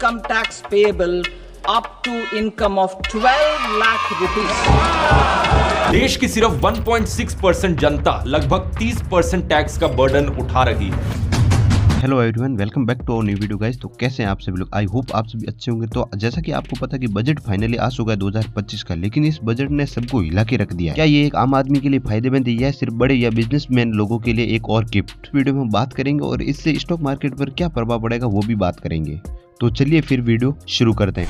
income tax payable up to income of 12 lakh rupees. देश की सिर्फ 1.6% जनता लगभग 30% टैक्स का बर्डन उठा रही है। Hello everyone, welcome back to our new video guys. तो कैसे हैं आप सभी लोग? आई होप आप सभी अच्छे होंगे। तो जैसा कि आपको पता कि बजट फाइनली आ चुका है 2025 का, लेकिन इस बजट ने सबको हिला के रख दिया। क्या ये एक आम आदमी के लिए फायदेमंद है या सिर्फ बड़े या बिजनेसमैन लोगों के लिए एक और गिफ्ट? वीडियो में हम बात करेंगे और इससे स्टॉक मार्केट पर क्या प्रभाव पड़ेगा वो भी बात करेंगे। तो चलिए फिर वीडियो शुरू करते हैं।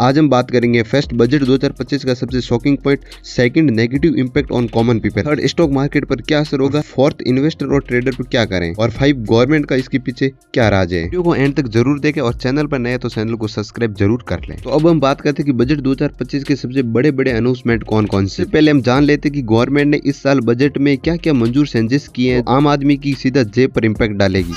आज हम बात करेंगे फर्स्ट बजट 2025 का सबसे shocking point, second negative impact on common people, third stock market पर क्या असर होगा, फोर्थ इन्वेस्टर और ट्रेडर पर क्या करें, और 5 गवर्नमेंट का इसके पीछे क्या राज है। वीडियो को एंड तक जरूर देखें और चैनल पर नए तो चैनल को सब्सक्राइब जरूर कर लें। तो अब हम बात करते हैं कि बजट 2025 के सबसे बड़े बड़े अनाउंसमेंट कौन कौन से। पहले हम जान लेते कि गवर्नमेंट ने इस साल बजट में क्या क्या मंजूर चेंजेस किए हैं, आम आदमी की सीधा जेब पर इम्पैक्ट डालेगी।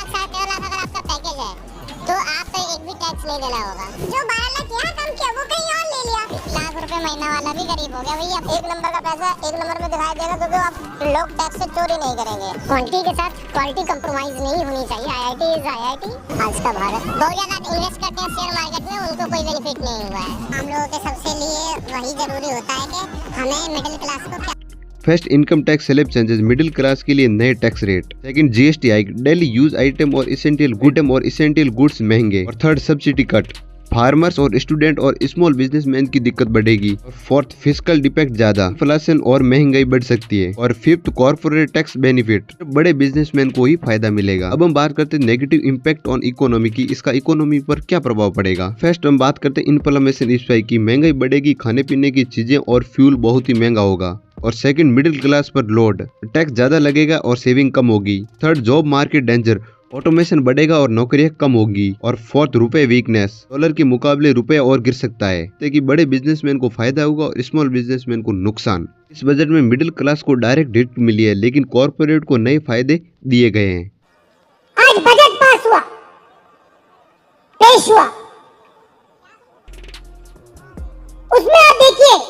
महीना वाला भी गरीब हो गया भैया। एक नंबर का पैसा एक नंबर में दिखाई देगा, क्योंकि अब लोग टैक्स से चोरी नहीं करेंगे। क्वांटिटी के साथ क्वालिटी कंप्रोमाइज नहीं होनी चाहिए। आईआईटी इज आईआईटी आज का भारत। बहुत ज्यादा इन्वेस्ट करते हैं शेयर मार्केट में, उनको कोई बेनिफिट नहीं हुआ है। हम लोगों के सबसे लिए वही जरूरी होता है कि हमें मिडिल क्लास को क्या। First income tax slab changes, middle class के लिए नए tax rate. Second GST hike, daily use item और इसेंशियल गुड्स महंगे। और थर्ड सब्सिडी कट, फार्मर्स और स्टूडेंट और स्मॉल बिजनेसमैन की दिक्कत बढ़ेगी। और फोर्थ फिस्कल डिपेक्ट ज्यादा, इन्फ्लेशन और महंगाई बढ़ सकती है। और फिफ्थ कॉर्पोरेट टैक्स बेनिफिट, बड़े बिजनेसमैन को ही फायदा मिलेगा। अब हम बात करते हैं नेगेटिव इंपैक्ट ऑन इकोनॉमी की, इसका इकोनॉमी पर क्या प्रभाव पड़ेगा। फर्स्ट हम बात करते हैं इन्फ्लेशन स्पाइक की, महंगाई बढ़ेगी, खाने पीने की चीजें और फ्यूल बहुत ही महंगा होगा। और सेकंड मिडिल क्लास पर लोड, टैक्स ज्यादा लगेगा और सेविंग कम होगी। Third job market danger, automation बढ़ेगा और नौकरियां कम होगी। और फोर्थ रुपए वीकनेस, डॉलर के मुकाबले रुपए और गिर सकता है, ताकि बड़े बिजनेसमैन को फायदा होगा और स्मॉल बिजनेसमैन को नुकसान। इस बजट में मिडिल क्लास को डायरेक्ट हिट मिली है, लेकिन कॉर्पोरेट को नए फायदे दिए गए हैं। आज बजट पास हुआ, पेश हुआ, उसमें आप देखिए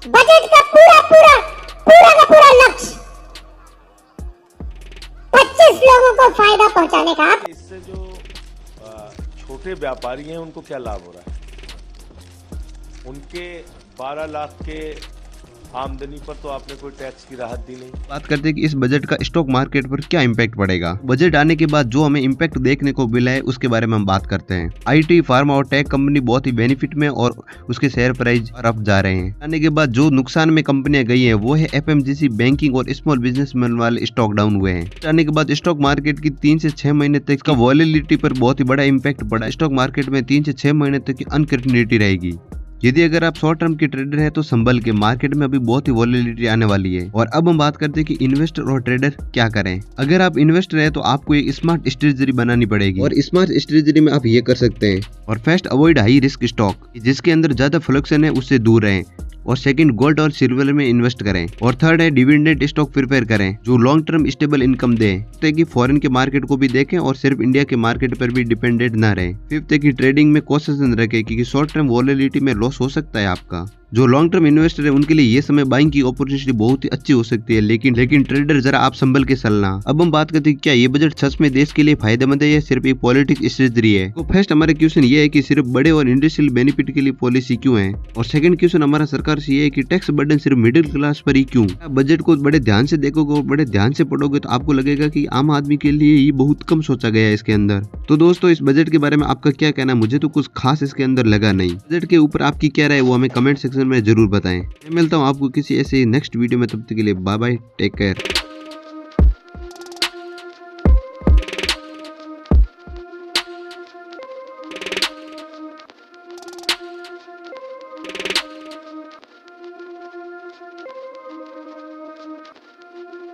बजट का पूरा लक्ष्य 25 लोगों को फायदा पहुंचाने का। इससे जो छोटे व्यापारी हैं उनको क्या लाभ हो रहा है? उनके 12 लाख के आमदनी पर तो आपने कोई टैक्स की राहत दी नहीं। बात करते हैं कि इस बजट का स्टॉक मार्केट पर क्या इम्पैक्ट पड़ेगा। बजट आने के बाद जो हमें इम्पैक्ट देखने को मिला है उसके बारे में हम बात करते हैं। आईटी, फार्मा और टेक कंपनी बहुत ही बेनिफिट में और उसके शेयर प्राइस अप जा रहे हैं। आने के बाद जो नुकसान में कंपनियां गई हैं वो है एफएमजीसी, बैंकिंग और स्मॉल बिजनेसमैन वाले स्टॉक डाउन हुए हैं। आने के बाद स्टॉक मार्केट की 3 से 6 महीने तक इसका वॉलेटिलिटी पर बहुत ही बड़ा इम्पैक्ट पड़ा। स्टॉक मार्केट में 3 से 6 महीने तक की अनसर्टेनिटी रहेगी। यदि अगर आप शॉर्ट टर्म के ट्रेडर हैं तो संभल के, मार्केट में अभी बहुत ही वॉलेटिलिटी आने वाली है। और अब हम बात करते हैं कि इन्वेस्टर और ट्रेडर क्या करें। अगर आप इन्वेस्टर हैं तो आपको एक स्मार्ट स्ट्रेटजी बनानी पड़ेगी, और स्मार्ट स्ट्रेटजी में आप ये कर सकते हैं। और first avoid high risk stock, जिसके अंदर ज्यादा फ्लक्चुएशन है उससे दूर रहें। और सेकंड गोल्ड और सिल्वर में इन्वेस्ट करें। और थर्ड है डिविडेंड स्टॉक प्रिपेयर करें जो लॉन्ग टर्म स्टेबल इनकम दे, ताकि फॉरेन के मार्केट को भी देखें और सिर्फ इंडिया के मार्केट पर भी डिपेंडेंट ना रहे। फिफ्थ है कि ट्रेडिंग में कॉशन रखें, क्योंकि शॉर्ट टर्म वॉलेटिलिटी में लॉस हो सकता है आपका। जो लॉन्ग टर्म इन्वेस्टर है उनके लिए ये समय बाइंग की अपॉर्चुनिटी बहुत ही अच्छी हो सकती है, लेकिन ट्रेडर जरा आप संभल के चलना। अब हम बात करते हैं क्या ये बजट सच में देश के लिए फायदेमंद है या सिर्फ एक पॉलिटिक्स स्ट्रेटजी है। तो फर्स्ट हमारा क्वेश्चन ये है कि सिर्फ बड़े और इंडस्ट्रियल बेनिफिट के लिए पॉलिसी क्यों है। और सेकंड क्वेश्चन हमारा सरकार से ये है कि टैक्स बर्डन सिर्फ मिडिल क्लास पर ही क्यों। आप बजट को बड़े ध्यान से देखोगे और बड़े ध्यान से पढ़ोगे तो आपको लगेगा कि आम आदमी के लिए ये बहुत कम सोचा गया है इसके अंदर। तो दोस्तों इस बजट के बारे में आपका क्या कहना है? मुझे तो कुछ खास इसके अंदर लगा नहीं। बजट के ऊपर आपकी क्या राय है वो हमें कमेंट सेक्शन में जरूर बताएं। मैं मिलता हूँ आपको किसी ऐसे नेक्स्ट वीडियो में, तब तक के लिए बाय बाय, टेक केयर।